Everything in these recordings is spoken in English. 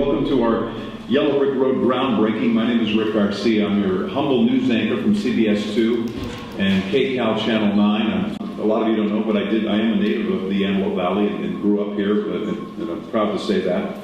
welcome to our Yellow Brick Road groundbreaking. My name is Rick Garcia. I'm your humble news anchor from CBS 2 and KCAL Channel 9. A lot of you don't know, but I am a native of the Antelope Valley and grew up here, and I'm proud to say that.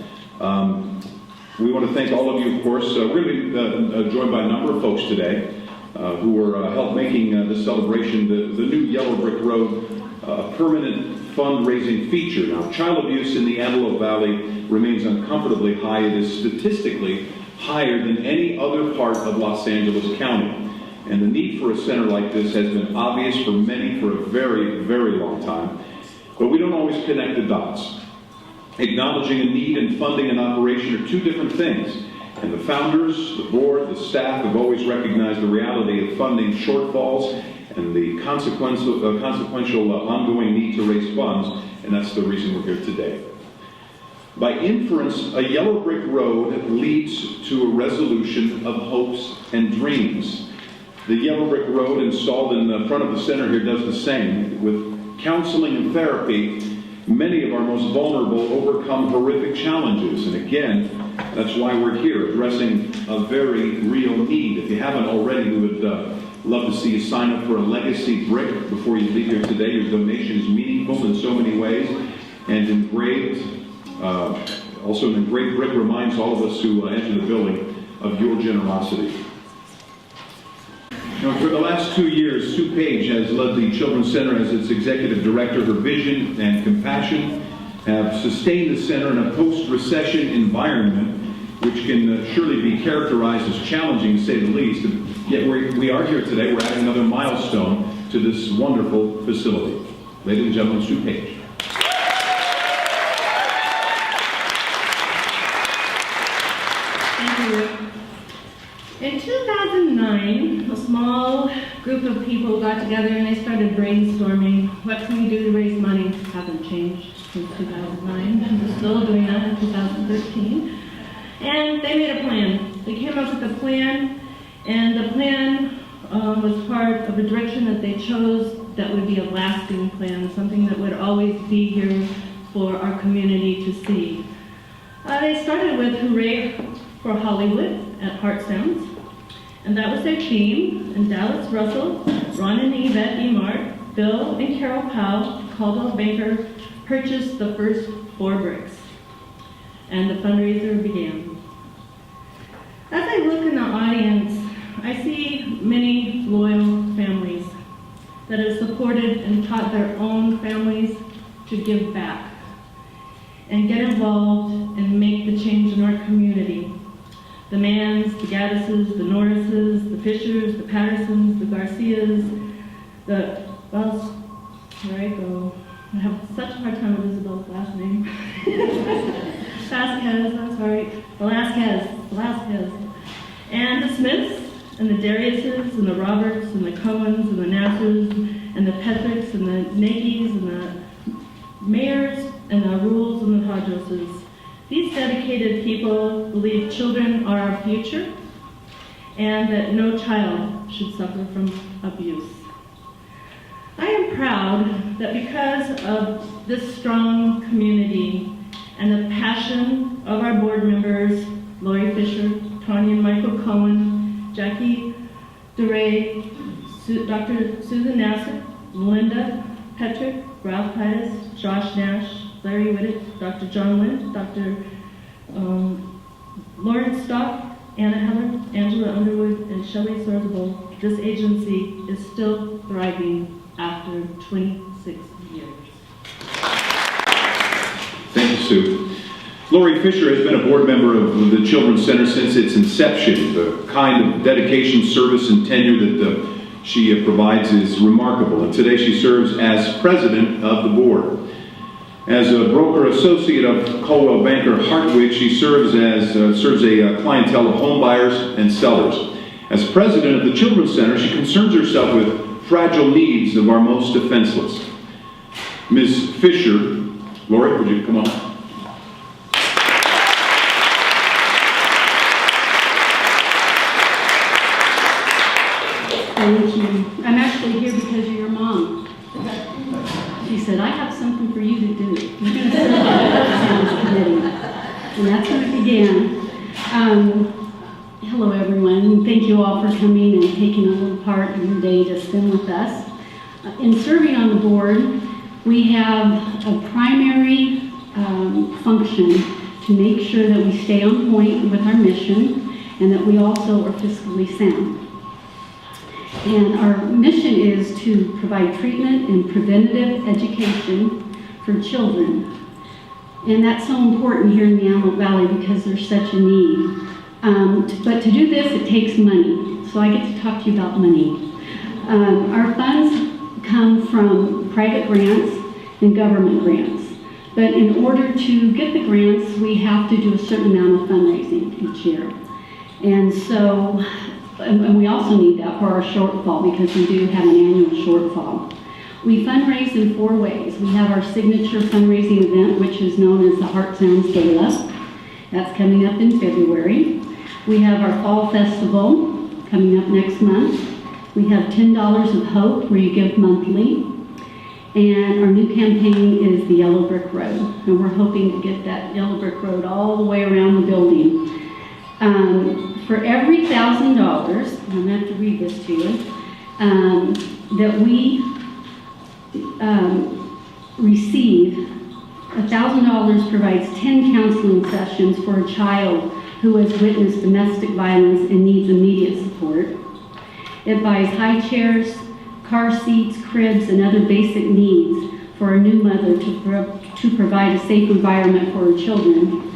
We want to thank all of you, of course. We're going to be joined by a number of folks today who are help making this celebration, the new Yellow Brick Road, a permanent fundraising feature. Now, child abuse in the Antelope Valley remains uncomfortably high. It is statistically higher than any other part of Los Angeles County. And the need for a center like this has been obvious for many for a very, very long time. But we don't always connect the dots. Acknowledging a need and funding an operation are two different things. And the founders, the board, the staff have always recognized the reality of funding shortfalls and the consequential ongoing need to raise funds, and that's the reason we're here today. By inference, a yellow brick road leads to a resolution of hopes and dreams. The yellow brick road installed in the front of the center here does the same. With counseling and therapy, many of our most vulnerable overcome horrific challenges, and again, that's why we're here, addressing a very real need. If you haven't already, we would love to see you sign up for a legacy brick before you leave here today. Your donation is meaningful in so many ways, and also an engraved brick reminds all of us who enter the building of your generosity. Now, for the last 2 years, Sue Page has led the Children's Center as its executive director. Her vision and compassion have sustained the center in a post-recession environment, which can surely be characterized as challenging, to say the least. Yet we are here today. We're adding another milestone to this wonderful facility. Ladies and gentlemen, Sue Page. Thank you. In 2009, a small group of people got together and they started brainstorming, what can we do to raise money? Hasn't changed since 2009. We're still doing that in 2013. And they made a plan. They came up with a plan, and the plan was part of a direction that they chose that would be a lasting plan, something that would always be here for our community to see. They started with Hooray for Hollywood at Heart Sounds, and that was their theme. And Dallas Russell, Ron and Yvette Emart, Bill and Carol Powell, Caldwell Banker purchased the first 4 bricks, and the fundraiser began. As I look in the audience, I see many loyal families that have supported and taught their own families to give back and get involved and make the change in our community. The Manns, the Gaddises, the Norrises, the Fishers, the Pattersons, the Garcias, the Wells, where I go. I have such a hard time with Isabel's last name. Vasquez, I'm sorry. Velasquez. And the Smiths, and the Dariuses, and the Roberts, and the Cohens, and the Nassers, and the Petricks, and the Nagys, and the Mayors, and the Rules, and the Hodgoses. These dedicated people believe children are our future, and that no child should suffer from abuse. I am proud that because of this strong community and the passion of our board members, Lori Fisher, Tanya and Michael Cohen, Jackie DeRay, Dr. Susan Nassar, Melinda Petrick, Ralph Titus, Josh Nash, Larry Whittick, Dr. John Lind, Dr. Lawrence Stock, Anna Heller, Angela Underwood, and Shelley Sorzabal. This agency is still thriving after 26 years. Thank you, Sue. Lori Fisher has been a board member of the Children's Center since its inception. The kind of dedication, service, and tenure that she provides is remarkable, and today she serves as president of the board. As a broker associate of Coldwell Banker Hartwig, she serves a clientele of home buyers and sellers. As president of the Children's Center, she concerns herself with fragile needs of our most defenseless. Ms. Fisher, Lori, would you come on? Thank you. I'm actually here because of your mom. She said, I have something for you to do. You're going to serve on the Sounds Committee. and that's when it began. Hello, everyone. Thank you all for coming and taking a little part of your day to spend with us. In serving on the board, we have a primary function to make sure that we stay on point with our mission and that we also are fiscally sound. And our mission is to provide treatment and preventative education for children. And that's so important here in the Antelope Valley because there's such a need. But to do this, it takes money. So I get to talk to you about money. Our funds come from private grants and government grants. But in order to get the grants, we have to do a certain amount of fundraising each year. And so, and we also need that for our shortfall because we do have an annual shortfall. We fundraise in 4 ways. We have our signature fundraising event, which is known as the Heart Sounds Gala. That's coming up in February. We have our Fall Festival coming up next month. We have $10 of Hope, where you give monthly. And our new campaign is the Yellow Brick Road. And we're hoping to get that Yellow Brick Road all the way around the building. For every $1,000, I'm going to have to read this to you, that we receive, $1,000 provides 10 counseling sessions for a child who has witnessed domestic violence and needs immediate support. It buys high chairs, car seats, cribs, and other basic needs for a new mother to provide a safe environment for her children.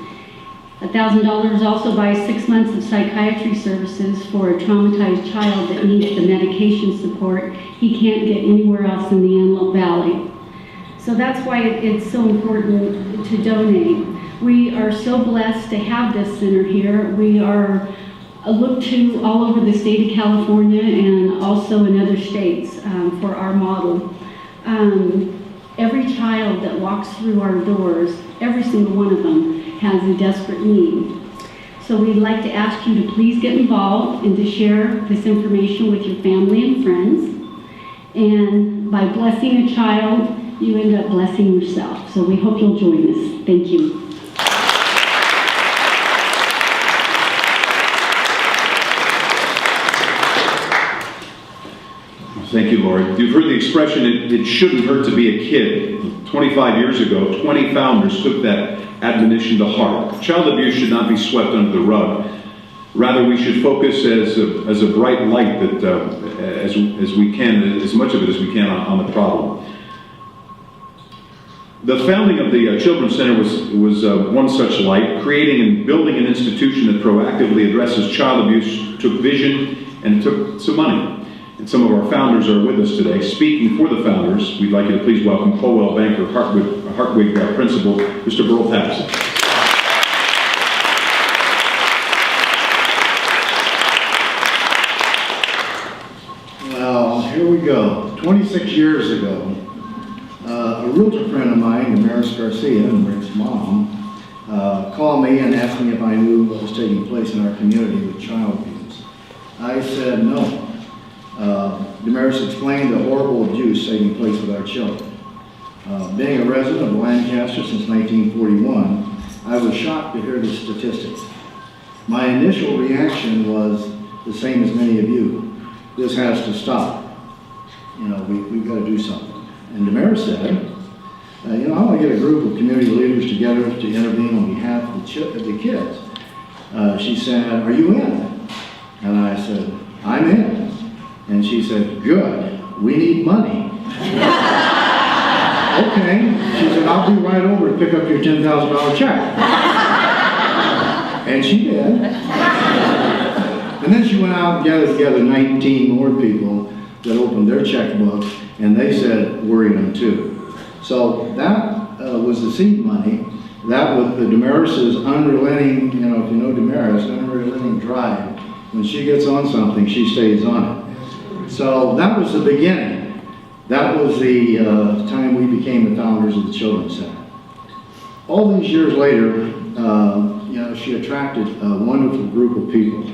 $1,000 also buys 6 months of psychiatry services for a traumatized child that needs the medication support he can't get anywhere else in the Antelope Valley. So that's why it's so important to donate. We are so blessed to have this center here. We are looked to all over the state of California and also in other states for our model. Every child that walks through our doors, every single one of them, has a desperate need. So we'd like to ask you to please get involved and to share this information with your family and friends. And by blessing a child, you end up blessing yourself. So we hope you'll join us. Thank you. Thank you, Lori. You've heard the expression, it shouldn't hurt to be a kid. 25 years ago, 20 founders took that admonition to heart. Child abuse should not be swept under the rug. Rather, we should focus as a bright light that as we can, as much of it as we can on the problem. The founding of the Children's Center was one such light. Creating and building an institution that proactively addresses child abuse took vision and it took some money. And some of our founders are with us today. Speaking for the founders, we'd like you to please welcome Colwell Banker Hartwig Principal, Mr. Burl Patterson. Well, here we go. 26 years ago, a realtor friend of mine, Damaris Garcia, Rick's mom, called me and asked me if I knew what was taking place in our community with child abuse. I said no. Damaris explained the horrible abuse taking place with our children. Being a resident of Lancaster since 1941, I was shocked to hear the statistics. My initial reaction was the same as many of you. This has to stop. You know, we've got to do something. And Damaris said, I want to get a group of community leaders together to intervene on behalf of the kids. She said, are you in? And I said, I'm in. And she said, good, we need money. Okay. She said, I'll be right over to pick up your $10,000 check. And she did. And then she went out and gathered together 19 more people that opened their checkbook, and they said, we're in them too. So that was the seed money. That was the Damaris's unrelenting, if you know Damaris, unrelenting drive. When she gets on something, she stays on it. So that was the beginning. That was the time we became the founders of the Children's Center. All these years later, she attracted a wonderful group of people.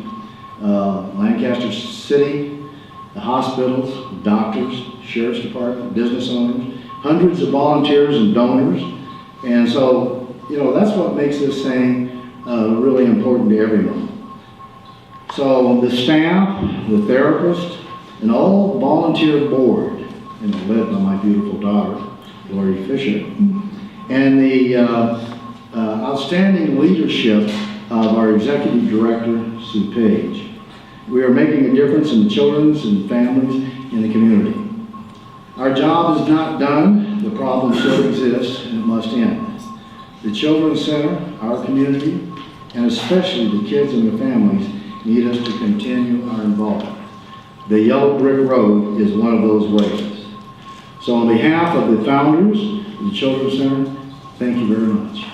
Lancaster City, the hospitals, doctors, sheriff's department, business owners, hundreds of volunteers and donors. And so, that's what makes this thing really important to everyone. So the staff, the therapist, and all volunteer board, and led by my beautiful daughter, Lori Fisher, and the outstanding leadership of our executive director, Sue Page. We are making a difference in the children's and families in the community. Our job is not done. The problem still exists, and it must end. The Children's Center, our community, and especially the kids and their families need us to continue our involvement. The Yellow Brick Road is one of those ways. So on behalf of the founders of the Children's Center, thank you very much.